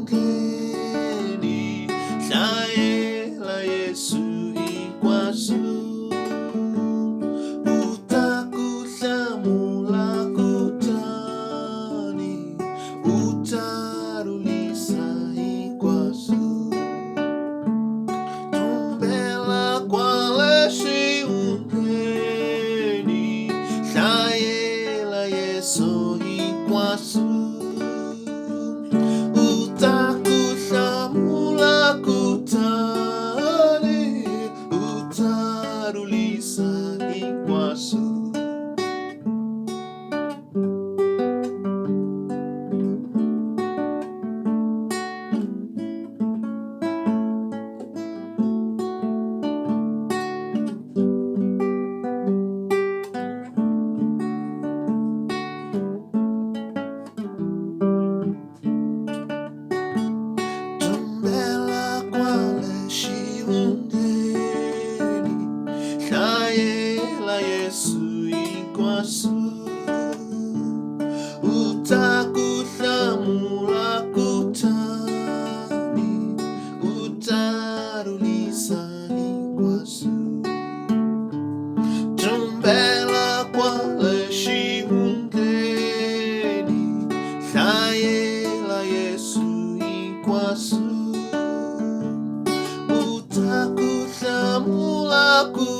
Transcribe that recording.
ungeni layela Yesu ikwasu utakuhlamula kutani utarulisa ikwasu tumbela kwaleshi ungeni layela Yesu ikwasu utakuhlamula kutani utarulisa ikwasu layela Yesu ikwasu utakuhlamula kutani utarulisa ikwasu tumbela kwaleshi ungeni layela Yesu ikwasu utakuhlamula kutani